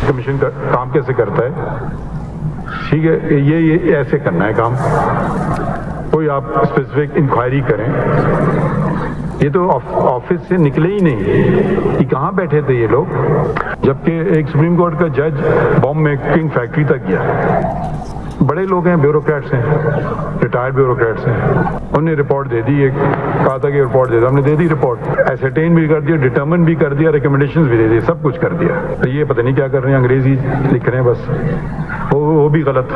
Commission का काम कैसे करता है, ठीक है, ये ऐसे करना है काम, कोई आप स्पेसिफिक इंक्वायरी करें। ये तो ऑफिस से निकले ही नहीं कि कहाँ बैठे थे ये लोग, जबकि एक सुप्रीम कोर्ट का जज बॉम्ब मेकिंग फैक्ट्री तक गया। बड़े लोग हैं, ब्यूरोक्रेट्स हैं, रिटायर्ड ब्यूरोक्रेट्स हैं, उन्होंने रिपोर्ट दे दी, एक कहा था कि रिपोर्ट दे दी, हमने दे दी रिपोर्ट, एसरटेन भी कर दिया, डिटर्मिन भी कर दिया, रिकमेंडेशंस भी दे दी, सब कुछ कर दिया। तो ये पता नहीं क्या कर रहे हैं, अंग्रेजी लिख रहे हैं बस, वो भी गलत।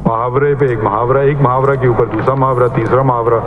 मुहावरे पे एक मुहावरा के ऊपर दूसरा मुहावरा, तीसरा मुहावरा।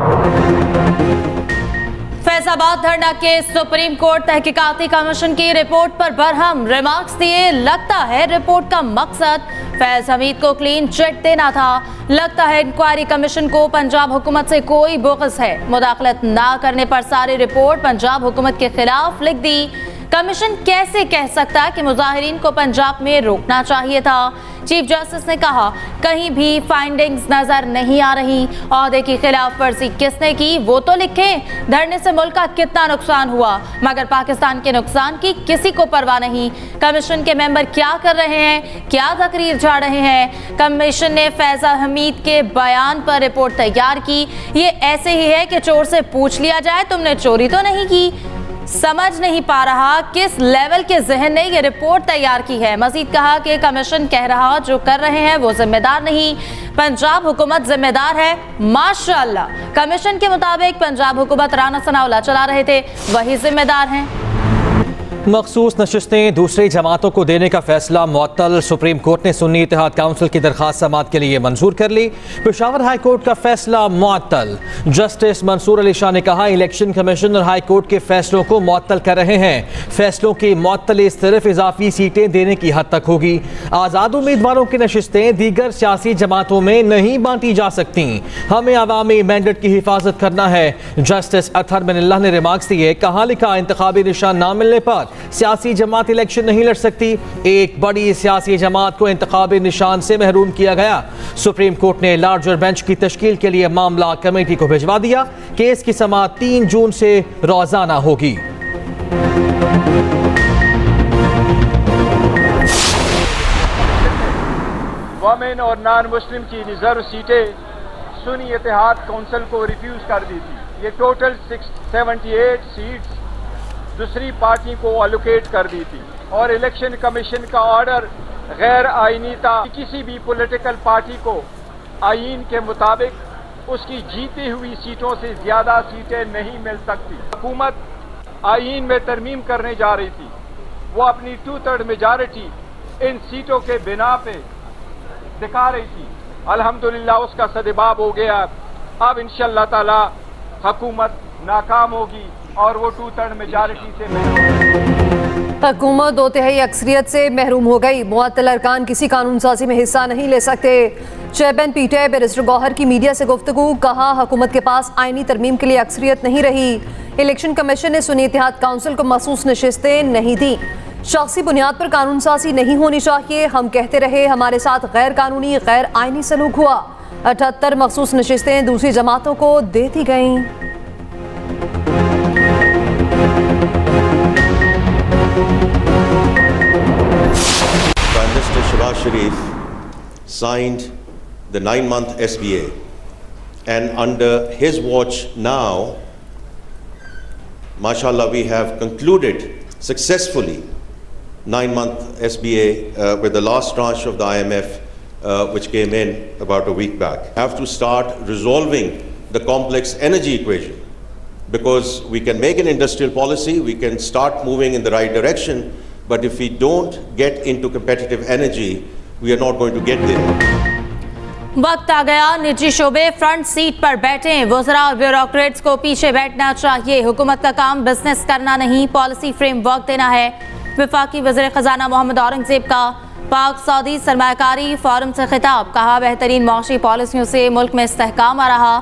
फैजाबाद धरना के सुप्रीम कोर्ट तहकीकाती कमीशन की रिपोर्ट पर बरहम रिमार्क्स दिए। लगता है रिपोर्ट का मकसद फैज हमीद को क्लीन चिट देना था। लगता है इंक्वायरी कमीशन को पंजाब हुकूमत से कोई बुग़्ज़ है। मुदाखलत ना करने पर सारी रिपोर्ट पंजाब हुकूमत के खिलाफ लिख दी। कमीशन कैसे कह सकता है कि मुजाहिरीन को पंजाब में रोकना चाहिए था। चीफ जस्टिस ने कहा कहीं भी फाइंडिंग्स नजर नहीं आ रही। ओहदे की खिलाफ वर्जी किसने की वो तो लिखें। धरने से मुल्क का कितना नुकसान हुआ, मगर पाकिस्तान के नुकसान की किसी को परवाह नहीं। कमीशन के मेंबर क्या कर रहे हैं, क्या तकरीर झाड़ रहे हैं। कमीशन ने फैजा हमीद के बयान पर रिपोर्ट तैयार की। ये ऐसे ही है कि चोर से पूछ लिया जाए तुमने चोरी तो नहीं की। समझ नहीं पा रहा किस लेवल के जहन ने ये रिपोर्ट तैयार की है। मजीद कहा कि कमीशन कह रहा जो कर रहे हैं वो जिम्मेदार नहीं, पंजाब हुकूमत जिम्मेदार है। माशाअल्लाह, कमीशन के मुताबिक पंजाब हुकूमत राना सनाउल्लाह चला रहे थे, वही जिम्मेदार हैं। मखसूस नशिस्तें दूसरी जमातों को देने का फैसला मुअत्तल। सुप्रीम कोर्ट ने सुन्नी इत्तेहाद काउंसिल की दरख्वास्त समाअत के लिए मंजूर कर ली। पेशावर हाई कोर्ट का फैसला मुअत्तल। जस्टिस मंसूर अली शाह ने कहा इलेक्शन कमीशन और हाई कोर्ट के फैसलों को मुअत्तल कर रहे हैं। फैसलों की मुअत्तली सिर्फ इजाफी सीटें देने की हद तक होगी। आज़ाद उम्मीदवारों की नशिस्तें दीगर सियासी जमातों में नहीं बांटी जा सकती। हमें अवामी मैंडेट की हिफाजत करना है। जस्टिस अतहर बिनिल्लाह ने रिमार्क्स दिए। कहाँ लिखा इंतखाबी निशान ना मिलने पर सियासी जमात इलेक्शन नहीं लड़ सकती। एक बड़ी सियासी जमात को इंतखाबी निशान से महरूम किया गया। सुप्रीम कोर्ट ने लार्जर बेंच की तश्कील के लिए मामला कमेटी को भिजवा दिया। केस की समाअत 3 जून से रोजाना होगी। वमेन और नॉन मुस्लिम की रिजर्व सीटें सुन्नी इत्तेहाद काउंसिल को रिफ्यूज कर दी थी। ये टोटल 678 सीट्स दूसरी पार्टी को एलोकेट कर दी थी और इलेक्शन कमीशन का ऑर्डर गैर आईनी था। किसी भी पॉलिटिकल पार्टी को आईन के मुताबिक उसकी जीती हुई सीटों से ज्यादा सीटें नहीं मिल सकती। हुकूमत आईन में तरमीम करने जा रही थी, वो अपनी 2/3 मेजॉरिटी इन सीटों के बिना पे दिखा रही थी। अल्हम्दुलिल्लाह उसका सदबाब हो गया। अब इंशाअल्लाह ताला हुकूमत नाकाम होगी और वो 2/3 मेजॉरिटी से हुकूमत 2/3 अक्सरियत से महरूम हो गई। मुअत्तल अरकान किसी कानून साजी में हिस्सा नहीं ले सकते। चेयरमैन पीटीआई बैरिस्टर गौहर की मीडिया से गुफ्तगू। कहा हुकूमत के पास आईनी तरमीम के लिए अक्सरियत नहीं रही। इलेक्शन कमीशन ने सुन्नी इत्तेहाद काउंसिल को मखसूस नशिस्तें नहीं दी। शख्सी बुनियाद पर कानून साजी नहीं होनी चाहिए। हम कहते रहे हमारे साथ गैर कानूनी गैर आईनी सलूक हुआ। 78 मखसूस नशिस्तें दूसरी जमातों को दे दी गईं। Prime Minister Shehbaz Sharif signed the 9-month SBA, and under his watch now, mashallah, we have concluded successfully 9-month SBA with the last tranche of the IMF which came in about a week back. Have to start resolving the complex energy equation, because we can make an industrial policy, we can start moving in the right direction, but if we don't get into competitive energy, we are not going to get there. वक्त आ गया निजी शोबे front seat पर बैठे। वज़रा और bureaucrats को पीछे बैठना चाहिए। हुकूमत का काम बिजनेस करना नहीं, पॉलिसी फ्रेमवर्क देना है। वफाकी वज़ीर ख़जाना मोहम्मद औरंगज़ेब का पाक सऊदी सरमायाकारी फोरम से खिताब। कहा बेहतरीन मौशी पॉलिसियों से मुल्क में इस्तेहकाम आ रहा।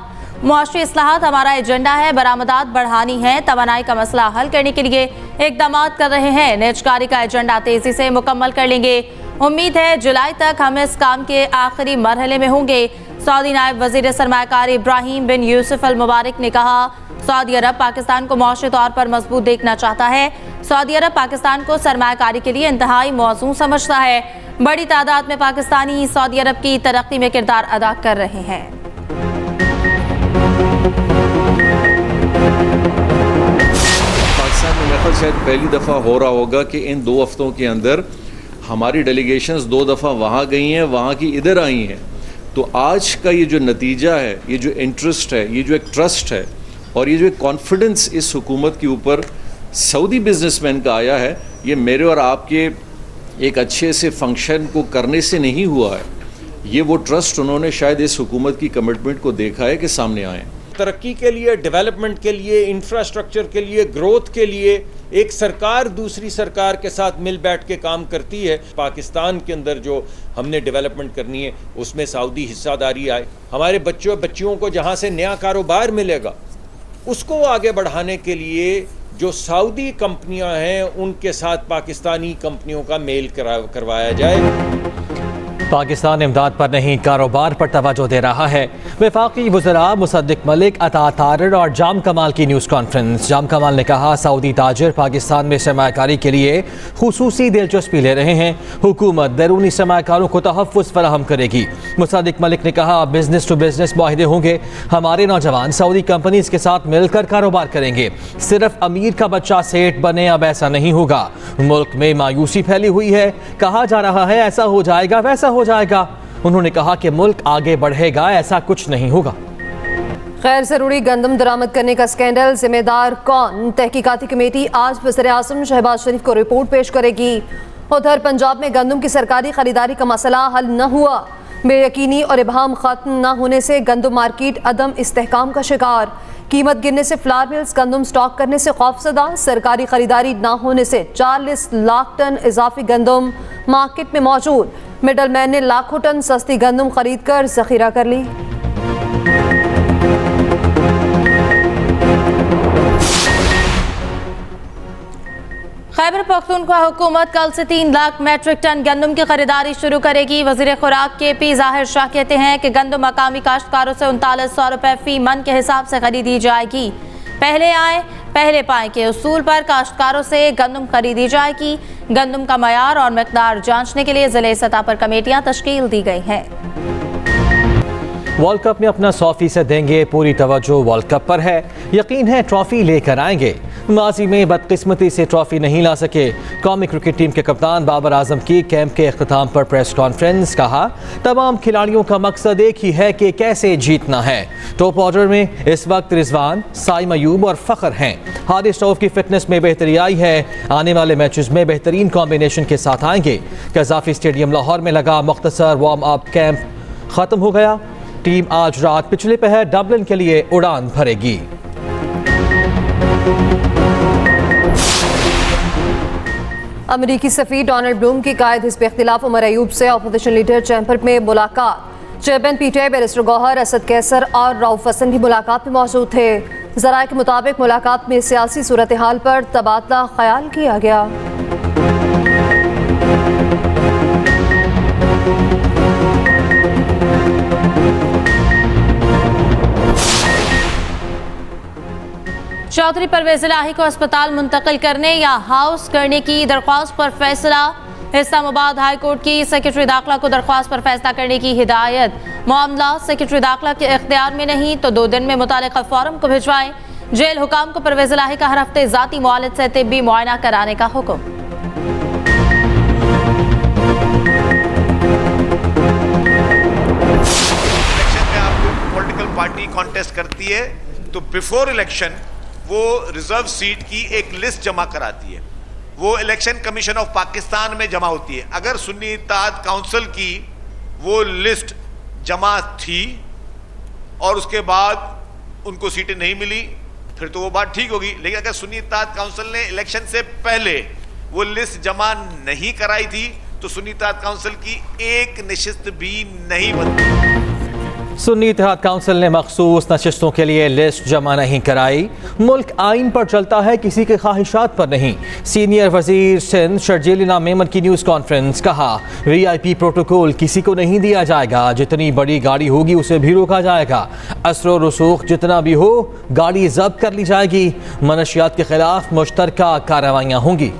मुआशी इस्लाहात हमारा एजेंडा है। बरामदात बढ़ानी है। तवानाई का मसला हल करने के लिए इक़दाम कर रहे हैं। निजकारी का एजेंडा तेजी से मुकम्मल कर लेंगे। उम्मीद है जुलाई तक हम इस काम के आखिरी मरहले में होंगे। सऊदी नायब वज़ीर सरमायाकारी इब्राहिम बिन यूसुफ अल मुबारक ने कहा सऊदी अरब पाकिस्तान को मौशी तौर पर मजबूत देखना चाहता है। सऊदी अरब पाकिस्तान को सरमायाकारी के लिए इंतहाई मौजूद समझता है। बड़ी तादाद में पाकिस्तानी सऊदी अरब की तरक्की में किरदार अदा कर रहे हैं। पाकिस्तान में मेरे शायद पहली दफ़ा हो रहा होगा कि इन 2 हफ्तों के अंदर हमारी डेलीगेशंस 2 दफ़ा वहाँ गई हैं, वहाँ की इधर आई हैं। तो आज का ये जो नतीजा है, ये जो इंटरेस्ट है, ये जो एक ट्रस्ट है और ये जो एक कॉन्फिडेंस इस हुकूमत के ऊपर सऊदी बिजनेसमैन का आया है, ये मेरे और आपके एक अच्छे से फंक्शन को करने से नहीं हुआ है। ये वो ट्रस्ट उन्होंने शायद इस हुकूमत की कमिटमेंट को देखा है कि सामने आए। तरक्की के लिए, डेवलपमेंट के लिए, इंफ्रास्ट्रक्चर के लिए, ग्रोथ के लिए एक सरकार दूसरी सरकार के साथ मिल बैठ के काम करती है। पाकिस्तान के अंदर जो हमने डेवलपमेंट करनी है उसमें सऊदी हिस्सादारी आए। हमारे बच्चियों को जहाँ से नया कारोबार मिलेगा उसको आगे बढ़ाने के लिए जो सऊदी कंपनियां हैं उनके साथ पाकिस्तानी कंपनियों का मेल करवाया जाए। पाकिस्तान इमदाद पर नहीं कारोबार पर तवज्जो दे रहा है। वफाकी वज़रा मुसद्दिक मलिक, अता तारिर और जाम कमाल की न्यूज़ कॉन्फ्रेंस। जाम कमाल ने कहा सऊदी ताजिर पाकिस्तान में सरमायाकारी के लिए खुसूसी दिलचस्पी ले रहे हैं। हुकूमत बैरूनी सरमायाकारों को तहफ़्फ़ुज़ फराहम करेगी। मुसद्दिक मलिक ने कहा बिजनेस टू बिजनेस मुआहिदे होंगे। हमारे नौजवान सऊदी कंपनीज के साथ मिलकर कारोबार करेंगे। सिर्फ अमीर का बच्चा सेठ बने, अब ऐसा नहीं होगा। मुल्क में मायूसी फैली हुई है। कहा जा रहा है ऐसा हो जाएगा, वैसा हो जाएगा। उन्होंने कहा कि मुल्क आगे बढ़ेगा, ऐसा कुछ नहीं होगा। गैर जरूरी गंदम दरामद करने का स्कैंडल, जिम्मेदार कौन? तहकीकाती कमेटी आज वज़ीर आज़म शहबाज शरीफ को रिपोर्ट पेश करेगी। उधर पंजाब में गंदम की सरकारी खरीदारी का मसला हल न हुआ। बेयकीनी और इबहम खत्म न होने से गंदम मार्केट अदम इस्तेहकाम का शिकार। कीमत गिरने से फ्लावर मिल्स गंदम स्टॉक करने से खौफजदा। सरकारी खरीदारी न होने से 40 लाख टन इजाफी गंदम मार्केट में मौजूद। मिडलमैन ने लाखों टन सस्ती गंदम खरीद कर जखीरा कर ली। खैबर पख्तूनख्वा हुकूमत कल से 3 लाख मैट्रिक टन गंदम की खरीदारी शुरू करेगी। वजीर खुराक KP ज़ाहिर शाह कहते हैं कि गंदम मकामी काश्तकारों से 3900 रुपए फी मन के हिसाब से खरीदी जाएगी। पहले आए पहले पाए के उसूल पर काश्तकारों से गंदम खरीदी जाएगी। गंदम का मयार और मिकदार जांचने के लिए जिले सतह पर कमेटियां तश्कील दी गई हैं। वर्ल्ड कप में अपना 100% देंगे, पूरी तवज्जो वर्ल्ड कप पर है। यकीन है ट्रॉफी लेकर आएंगे। माजी में बदकिस्मती से ट्रॉफी नहीं ला सके। कौमी क्रिकेट टीम के कप्तान बाबर आजम की कैंप के इख्तिताम पर प्रेस कॉन्फ्रेंस। कहा तमाम खिलाड़ियों का मकसद एक ही है कि कैसे जीतना है। टॉप ऑर्डर में इस वक्त रिजवान, साइम अयूब और फ़खर हैं। हारिस रऊफ की फिटनेस में बेहतरी आई है। आने वाले मैचेस में बेहतरीन कॉम्बिनेशन के साथ आएंगे। कज़ाफी स्टेडियम लाहौर में लगा मुख्तसर वार्म अप कैंप ख़त्म हो गया। टीम आज रात पिछले पहर डबलिन के लिए उड़ान भरेगी। अमरीकी सफ़ीर डोनाल्ड ब्लूम की कायद हिज़्ब इख्तिलाफ उमर अयूब से अपोजिशन लीडर चैम्बर में मुलाकात। Chairman PTI barrister Gohar, Asad Qaiser और रऊफ हसन भी मुलाकात में मौजूद थे। ज़राए के मुताबिक मुलाकात में सियासी सूरत हाल पर तबादला ख्याल किया गया। चौधरी परवेज इलाही को अस्पताल मुंतकिल करने या हाउस करने की दरख्वास्त पर फैसला। इस्लामाबाद हाई कोर्ट की सेक्रेटरी दाखिला को दरख्वास्त पर फैसला करने की हिदायत। मामला सेक्रेटरी दाखिला के इख्तियार में नहीं तो 2 दिन में मुतालिका फॉर्म को भिजवाएं। जेल हुकाम को परवेज इलाही का हर हफ्ते जाती मुआलिज से तिब्बी मुआयना कराने का हुक्म। इलेक्शन में आपको पॉलिटिकल पार्टी कॉन्टेस्ट करती है तो बिफोर इलेक्शन वो रिजर्व सीट की एक लिस्ट जमा कराती है। वो इलेक्शन कमीशन ऑफ पाकिस्तान में जमा होती है। अगर सुन्नी इत्तेहाद काउंसिल की वो लिस्ट जमा थी और उसके बाद उनको सीटें नहीं मिली फिर तो वो बात ठीक होगी। लेकिन अगर सुन्नी इत्तेहाद काउंसिल ने इलेक्शन से पहले वो लिस्ट जमा नहीं कराई थी तो सुन्नी इत्तेहाद काउंसिल की एक नशिस्त भी नहीं बनती। सुन्नी इत्तेहाद काउंसिल ने मखसूस नशिस्तों के लिए लिस्ट जमा नहीं कराई। मुल्क आइन पर चलता है, किसी के ख्वाहिशात पर नहीं। सीनियर वजीर सिंध शर्जील मेमन की न्यूज़ कॉन्फ्रेंस। कहा VIP प्रोटोकॉल किसी को नहीं दिया जाएगा, जितनी बड़ी गाड़ी होगी उसे भी रोका जाएगा। असर रसूख जितना भी हो गाड़ी जब्त कर ली जाएगी। मनशियात के खिलाफ मुश्तरका कार्रवाइयाँ होंगी।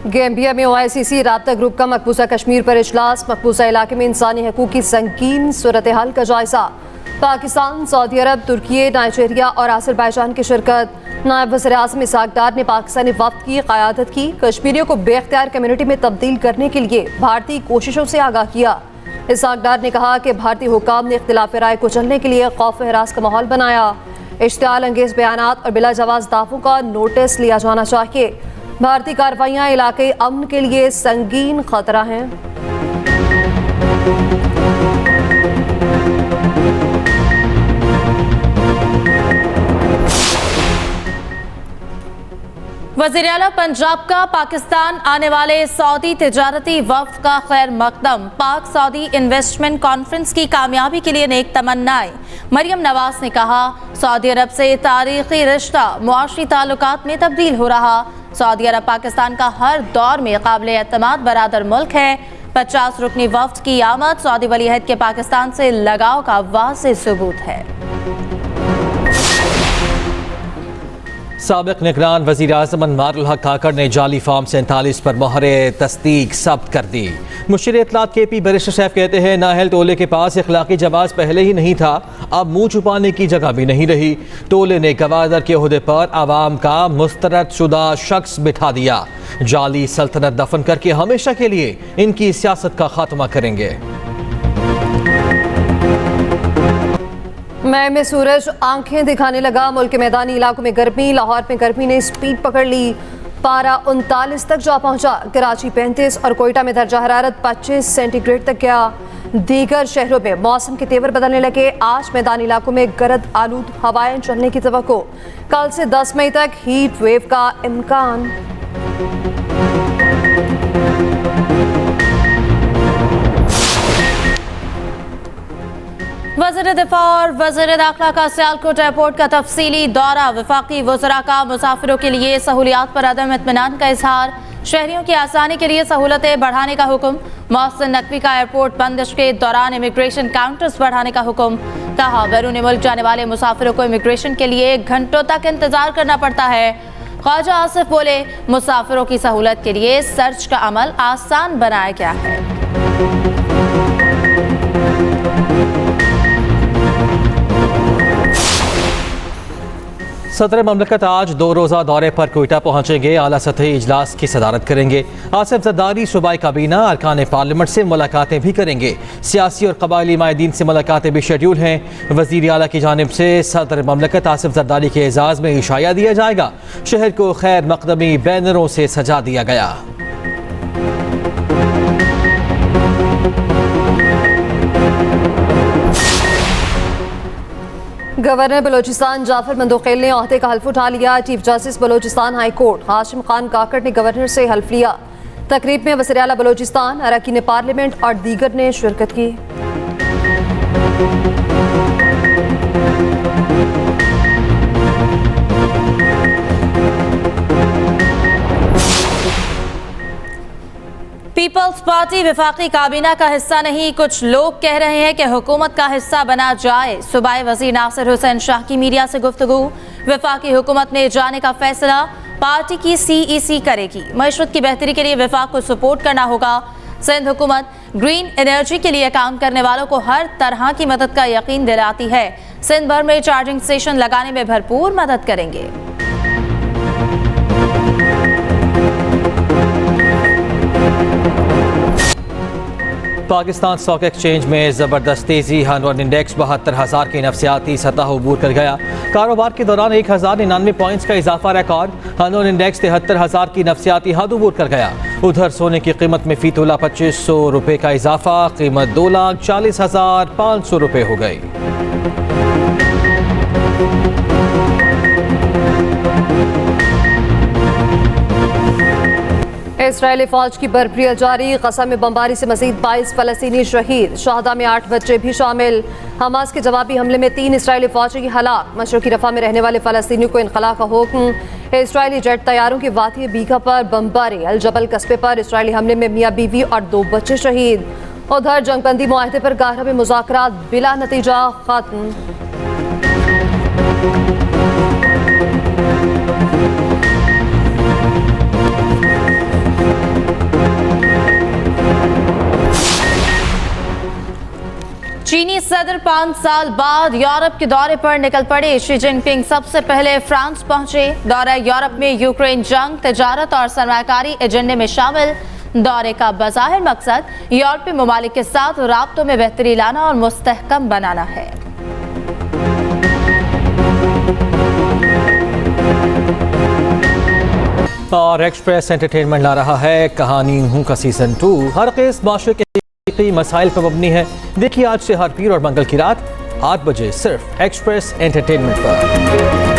गैम्बिया में OICC राब्ता ग्रुप का मकबूजा कश्मीर पर इजलास। मकबूजा इलाके में इंसानी हकूक़ की संगीन सूरत हाल का जायजा। पाकिस्तान, सऊदी अरब, तुर्की, नाइजीरिया और आज़रबाईजान की शिरकत। नायब वज़ीर-ए-आज़म इसहाक डार ने पाकिस्तानी वफ़द की क़यादत की। कश्मीरियों को बेख्तियार कम्युनिटी में तब्दील करने के लिए भारतीय कोशिशों से आगाह किया। इसहाक डार ने कहा कि भारतीय हुक्काम ने इख्तिलाफ़ राय को चलने के लिए खौफ हरास का माहौल बनाया। इश्तिआल अंगेज़ बयानात और बिला जवाज़ दावों का नोटिस लिया जाना चाहिए। भारतीय कार्रवाइयाँ इलाके अमन के लिए संगीन खतरा हैं। वज़ीर आला पंजाब का पाकिस्तान आने वाले सऊदी तिजारती वफ़द का खैर मकदम। पाक सऊदी इन्वेस्टमेंट कॉन्फ्रेंस की कामयाबी के लिए नेक तमन्नाएं। मरियम नवाज ने कहा सऊदी अरब से तारीखी रिश्ता मुआशी ताल्लुकात में तब्दील हो रहा। सऊदी अरब पाकिस्तान का हर दौर में काबिल एतमाद बरादर मुल्क है। 50 रुकनी वफ़द की आमद सऊदी वलीअहद के पाकिस्तान से लगाव का वाज़ेह सबूत है। साबिक निगरान वज़ीर आज़म अनवारुल हक काकड़ ने जाली फॉर्म 47 पर मोहर तस्दीक जब्त कर दी। मुशीर इत्तलात KP बैरिस्टर सैफ कहते हैं नाहल टोले के पास इखलाकी जवाज़ पहले ही नहीं था, अब मुंह छुपाने की जगह भी नहीं रही। टोले ने गवादर के ओहदे पर आवाम का मुस्तरद शुदा शख्स बिठा दिया। जाली सल्तनत दफन करके हमेशा के लिए इनकी सियासत का खात्मा करेंगे। मई में सूरज आंखें दिखाने लगा। मुल्क के मैदानी इलाकों में गर्मी। लाहौर में गर्मी ने स्पीड पकड़ ली। पारा 39 तक जा पहुंचा। कराची 35 और कोयटा में दर्जा हरारत 25 सेंटीग्रेड तक गया। दीगर शहरों में मौसम के तेवर बदलने लगे। आज मैदानी इलाकों में गर्द आलूद हवाएं चलने की तवक्को। कल से 10 मई तक हीट वेव का इम्कान। वज़ीर दिफा और वज़ीर दाखिला का सियालकोट एयरपोर्ट का तफसीली दौरा। वफाकी वज़रा का मुसाफिरों के लिए सहूलियात पर अदम इत्मीनान का इजहार। शहरियों की आसानी के लिए सहूलतें बढ़ाने का हुक्म। मोहसिन नकवी का एयरपोर्ट बंदिश के दौरान इमिग्रेशन काउंटर्स बढ़ाने का हुक्म। कहा बैरून मुल्क जाने वाले मुसाफिरों को इमिग्रेशन के लिए घंटों तक इंतजार करना पड़ता है। ख्वाजा आसिफ बोले मुसाफिरों की सहूलत के लिए सर्च का अमल आसान बनाया गया है। सदर ममलकत आज 2 रोज़ा दौरे पर कोयटा पहुंचेंगे। आला सतही इजलास की सदारत करेंगे। आसिफ जरदारी सूबाई काबीना अरकान पार्लियामेंट से मुलाकातें भी करेंगे। सियासी और कबायली माहिदीन से मुलाकातें भी शेड्यूल हैं। वज़ीर आला की जानिब से सदर ममलकत आसिफ जरदारी के एजाज़ में इशाया दिया जाएगा। शहर को खैर मकदमी बैनरों से सजा दिया गया। गवर्नर बलोचिस्तान जाफर मंदोखेल ने ओहदे का हल्फ उठा लिया। Chief justice Balochistan high court Hashim Khan Kakar ने गवर्नर से हल्फ लिया। तकरीब में वज़ीर आला बलोचिस्तान, अरकान पार्लियामेंट और दीगर ने शिरकत की। पीपल्स पार्टी विफाकी काबीना का हिस्सा नहीं। कुछ लोग कह रहे हैं कि हुकूमत का हिस्सा बना जाए। सूबाई वज़ीर नासिर हुसैन शाह की मीडिया से गुफ्तगू। विफाकी हुकूमत में जाने का फैसला पार्टी की CEC करेगी। मईशत की बेहतरी के लिए विफाक को सपोर्ट करना होगा। सिंध हुकूमत ग्रीन एनर्जी के लिए काम करने वालों को हर तरह की मदद का यकीन दिलाती है। सिंध भर में चार्जिंग स्टेशन लगाने में भरपूर मदद करेंगे। पाकिस्तान स्टॉक एक्सचेंज में ज़बरदस्त तेज़ी। हानवन इंडेक्स 72,000 की नफसियाती सतह अबूर कर गया। कारोबार के दौरान 1099 पॉइंट्स का इजाफा रिकॉर्ड। हानवन इंडेक्स 73,000 की नफसियाती हद अबूर कर गया। उधर सोने की कीमत में फी तोला 2500 रुपये का इजाफा। कीमत 2,40,500 रुपये हो गई। इसराइली फौज की बर्फरिया जारी, क़सम बमबारी से मजीद 22 फलस्तीनी शहीद, शहदा में 8 बच्चे भी शामिल। हमास के जवाबी हमले में 3 इसराइली फौजी हलाक, मशरक़ी रफ़ा में रहने वाले फलस्तीनियों को इनखला का हुक्म। इसराइली जेट तैयारों की वादी बीघा पर बमबारी, अल जबल कस्बे पर इसराइली हमले में मियाँ बीवी और 2 बच्चे शहीद। उधर जंगबंदी मुआहदे पर गाहरा में मुज़ाकरात बिला नतीजा खत्म। चीनी सदर 5 साल बाद यूरोप के दौरे पर निकल पड़े। शी जिनपिंग सबसे पहले फ्रांस पहुंचे। दौरा यूरोप में यूक्रेन जंग, तजारत और सरमाकारी एजेंडे में शामिल। दौरे का बज़ाहिर मकसद यूरोपीय ममालिक के साथ राब्तों में बेहतरी लाना और मुस्तहकम बनाना है। और एक्सप्रेस एंटरटेनमेंट ला रहा है कहानी हूँ का सीजन 2। हर किस्म माशरे के मसाइल पर मबनी है। देखिए आज से हर पीर और मंगल की रात 8 बजे सिर्फ एक्सप्रेस एंटरटेनमेंट पर।